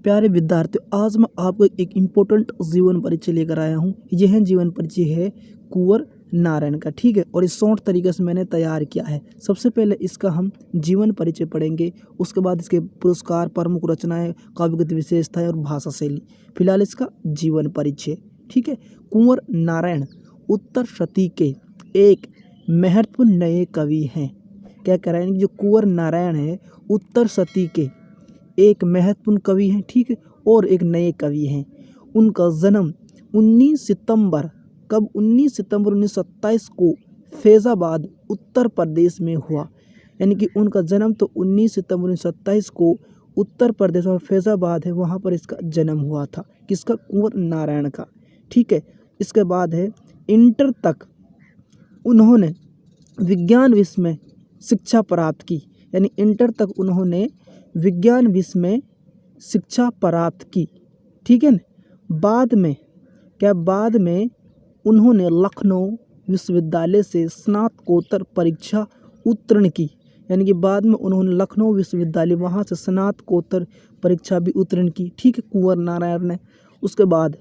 प्यारे विद्यार्थियों, आज मैं आपको एक इम्पोर्टेंट जीवन परिचय लेकर आया हूँ। यह जीवन परिचय है कुंवर नारायण का, ठीक है। और इस शॉर्ट तरीके से मैंने तैयार किया है। सबसे पहले इसका हम जीवन परिचय पढ़ेंगे, उसके बाद इसके पुरस्कार, प्रमुख रचनाएं, काव्यगत विशेषताएं और भाषा शैली। फिलहाल इसका जीवन परिचय, ठीक है। कुंवर नारायण उत्तर शती के एक महत्वपूर्ण नए कवि हैं। क्या कह रहे हैं? जो कुंवर नारायण है उत्तर शती के एक महत्वपूर्ण कवि हैं, ठीक है, और एक नए कवि हैं। उनका जन्म 19 सितंबर 1927 को फैज़ाबाद उत्तर प्रदेश में हुआ। यानी कि उनका जन्म तो 19 सितंबर 1927 को उत्तर प्रदेश में फैज़ाबाद है, वहाँ पर इसका जन्म हुआ था। किसका? कुंवर नारायण का, ठीक है। इसके बाद है इंटर तक उन्होंने विज्ञान विषय में शिक्षा प्राप्त की। यानी इंटर तक उन्होंने विज्ञान विषय में शिक्षा प्राप्त की, ठीक है ना। बाद में उन्होंने लखनऊ विश्वविद्यालय से स्नातकोत्तर परीक्षा उत्तीर्ण की। यानी कि बाद में उन्होंने लखनऊ विश्वविद्यालय वहाँ से स्नातकोत्तर परीक्षा भी उत्तीर्ण की, ठीक है, कुंवर नारायण ने। उसके बाद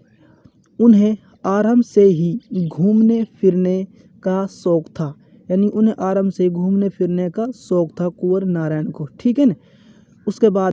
उन्हें आरंभ से ही घूमने फिरने का शौक था। यानी उन्हें आरंभ से घूमने फिरने का शौक था कुंवर नारायण को, ठीक है ना। उसके बाद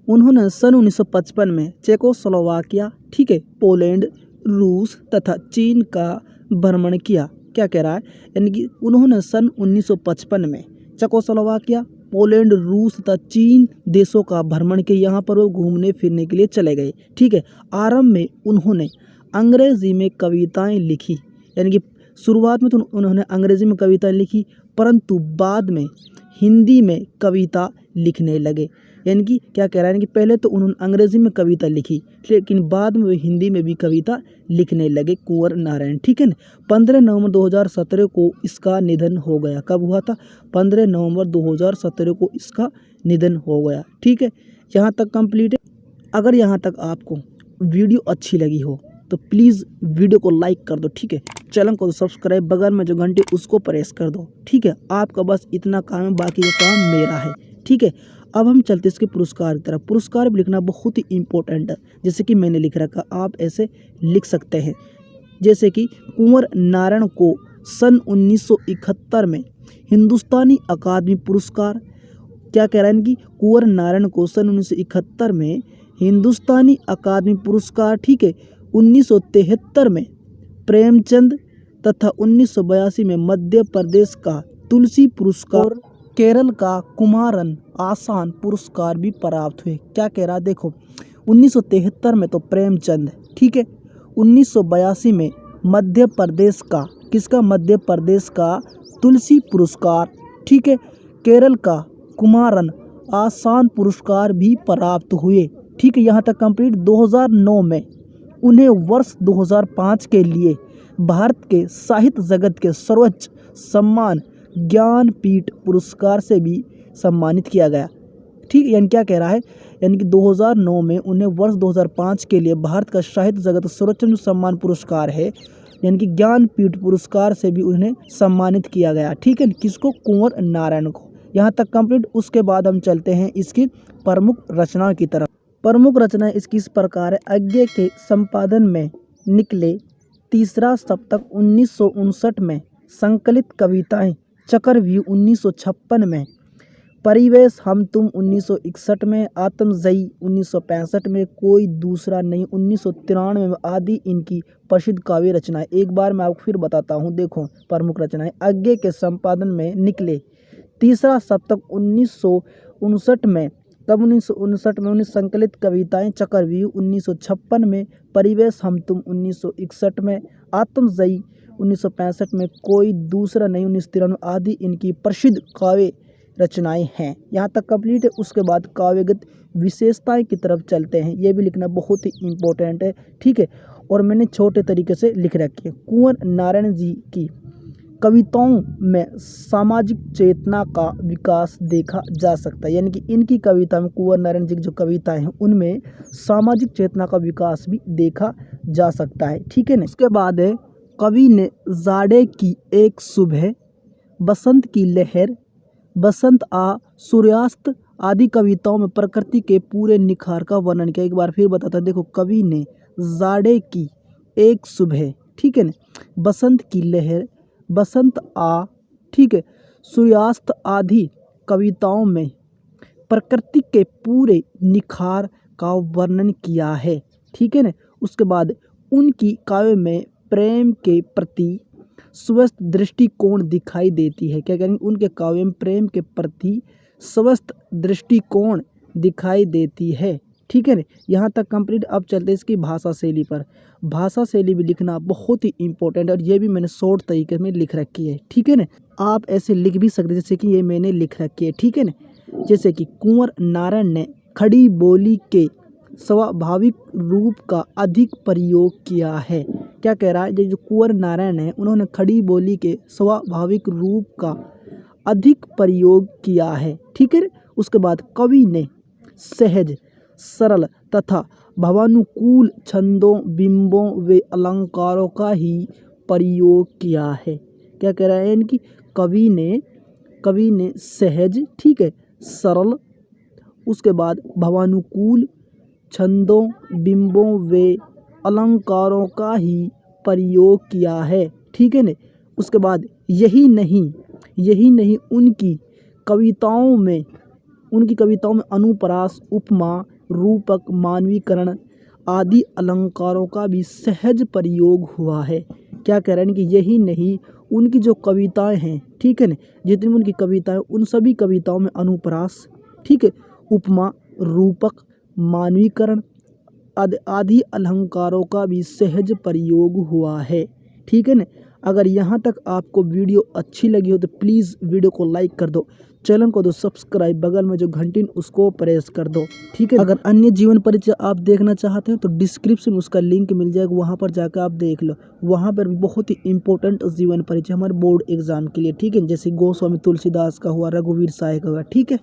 उन्होंने सन 1955 में चेकोस्लोवाकिया, ठीक है, पोलैंड, रूस तथा चीन का भ्रमण किया। क्या कह रहा है? यानी कि उन्होंने सन 1955 में चेकोस्लोवाकिया, पोलैंड, रूस तथा चीन देशों का भ्रमण किया। यहाँ पर वो घूमने फिरने के लिए चले गए, ठीक है। आरंभ में उन्होंने अंग्रेजी में कविताएं लिखी। यानी कि शुरुआत में तो उन्होंने अंग्रेजी में कविताएं लिखी, परंतु बाद में हिंदी में कविता लिखने लगे। यानी कि क्या कह रहा है कि पहले तो उन्होंने अंग्रेजी में कविता लिखी, लेकिन बाद में वे हिंदी में भी कविता लिखने लगे कुंवर नारायण, ठीक है ना। 15 नवंबर 2017 को इसका निधन हो गया। कब हुआ था? 15 नवंबर 2017 को इसका निधन हो गया, ठीक है। यहाँ तक कंप्लीट है। अगर यहाँ तक आपको वीडियो अच्छी लगी हो तो प्लीज़ वीडियो को लाइक कर दो, ठीक है। चैनल को सब्सक्राइब, बगल में जो घंटे उसको प्रेस कर दो, ठीक है। आपका बस इतना काम है, बाकी का काम मेरा है, ठीक है। अब हम चलते इसके पुरस्कार की तरफ। पुरस्कार भी लिखना बहुत ही इम्पोर्टेंट है। जैसे कि मैंने लिख रखा, आप ऐसे लिख सकते हैं। जैसे कि कुंवर नारायण को सन 1971 में हिंदुस्तानी अकादमी पुरस्कार, क्या कह रहे हैं कि कुंवर नारायण को सन 1971 में हिंदुस्तानी अकादमी पुरस्कार, ठीक है, 1973 में प्रेमचंद तथा 1982 में मध्य प्रदेश का तुलसी पुरस्कार और केरल का कुमारन आसान पुरस्कार भी प्राप्त हुए। क्या कह रहा है? देखो, 1973 में तो प्रेमचंद, ठीक है, 1982 में मध्य प्रदेश का, किसका? मध्य प्रदेश का तुलसी पुरस्कार, ठीक है, केरल का कुमारन आसान पुरस्कार भी प्राप्त हुए, ठीक है। यहाँ तक कंप्लीट। 2009 में उन्हें वर्ष 2005 के लिए भारत के साहित्य जगत के सर्वोच्च सम्मान ज्ञानपीठ पुरस्कार से भी सम्मानित किया गया, ठीक है। यानी क्या कह रहा है? यानी कि 2009 में उन्हें वर्ष 2005 के लिए भारत का साहित्य जगत सर्वोच्च सम्मान पुरस्कार है, यानी कि ज्ञानपीठ पुरस्कार से भी उन्हें सम्मानित किया गया, ठीक है। किसको? कुंवर नारायण को। यहाँ तक कंप्लीट। उसके बाद हम चलते हैं इसकी प्रमुख रचना की तरफ। प्रमुख रचनाएं इसकी इस प्रकार है। अज्ञे के संपादन में निकले तीसरा सप्तक 1959 में, संकलित कविताएं चक्रव्यूह 1956 में, परिवेश हम तुम 1961 में, आत्मजयी 1965 में, कोई दूसरा नहीं 1993 में आदि इनकी प्रसिद्ध काव्य रचनाएं। एक बार मैं आपको फिर बताता हूं। देखो, प्रमुख रचनाएं। अज्ञे के संपादन में निकले तीसरा सप्तक 1959 में, तब 1959 में उन्हें संकलित कविताएं चक्रव्यूह 1956 में, परिवेश हम तुम 1961 में, आत्मजयी 1965 में, कोई दूसरा नहीं 1993 आदि इनकी प्रसिद्ध काव्य रचनाएं हैं। यहाँ तक कंप्लीट है। उसके बाद काव्यगत विशेषताएं की तरफ चलते हैं। ये भी लिखना बहुत ही इम्पोर्टेंट है, ठीक है। और मैंने छोटे तरीके से लिख रखी है। कुंवर नारायण जी की कविताओं में सामाजिक चेतना का विकास देखा जा सकता है। यानी कि इनकी कविता में, कुंवर नारायण जी की जो कविताएं हैं उनमें सामाजिक चेतना का विकास भी देखा जा सकता है, ठीक है ना। उसके बाद है कवि ने जाड़े की एक सुबह, बसंत की लहर, बसंत आ सूर्यास्त आदि कविताओं में प्रकृति के पूरे निखार का वर्णन किया। एक बार फिर बताता हूं, देखो कवि ने जाड़े की एक सुबह, ठीक है ना, बसंत की लहर, बसंत आ, ठीक है, सूर्यास्त आदि कविताओं में प्रकृति के पूरे निखार का वर्णन किया है, ठीक है ना। उसके बाद उनकी काव्य में प्रेम के प्रति स्वस्थ दृष्टिकोण दिखाई देती है। क्या करेंगे, उनके काव्य में प्रेम के प्रति स्वस्थ दृष्टिकोण दिखाई देती है, ठीक है ना। यहाँ तक कंप्लीट। अब चलते इसकी भाषा शैली पर। भाषा शैली भी लिखना बहुत ही इंपॉर्टेंट है और ये भी मैंने शॉर्ट तरीके में लिख रखी है, ठीक है ना। आप ऐसे लिख भी सकते जैसे कि ये मैंने लिख रखी है, ठीक है ना। जैसे कि कुंवर नारायण ने खड़ी बोली के स्वाभाविक रूप का अधिक प्रयोग किया है। क्या कह रहा है, जो कुंवर नारायण है उन्होंने खड़ी बोली के स्वाभाविक रूप का अधिक प्रयोग किया है, ठीक है। उसके बाद कवि ने सहज, सरल तथा भावानुकूल छंदों, बिंबों व अलंकारों का ही प्रयोग किया है। क्या कह रहा है, इनकी कवि ने सहज, ठीक है, सरल, उसके बाद भावानुकूल छंदों, बिंबों व अलंकारों का ही प्रयोग किया है, ठीक है ना। उसके बाद यही नहीं उनकी कविताओं में अनुप्रास, उपमा, रूपक, मानवीकरण आदि अलंकारों का भी सहज प्रयोग हुआ है। क्या कह रहे हैं कि यही नहीं उनकी जो कविताएं हैं, ठीक है ना, जितनी भी उनकी कविताएं, उन सभी कविताओं में अनुप्रास, ठीक है, उपमा, रूपक, मानवीकरण आदि अलंकारों का भी सहज प्रयोग हुआ है, ठीक है ना। अगर यहाँ तक आपको वीडियो अच्छी लगी हो तो प्लीज़ वीडियो को लाइक कर दो, चैनल को दो सब्सक्राइब, बगल में जो घंटी उसको प्रेस कर दो, ठीक है। अगर अन्य जीवन परिचय आप देखना चाहते हैं तो डिस्क्रिप्शन उसका लिंक मिल जाएगा, वहाँ पर जाकर आप देख लो। वहाँ पर भी बहुत ही इंपॉर्टेंट जीवन परिचय हमारे बोर्ड एग्जाम के लिए, ठीक है, जैसे गोस्वामी तुलसीदास का हुआ, रघुवीर साय का हुआ, ठीक है।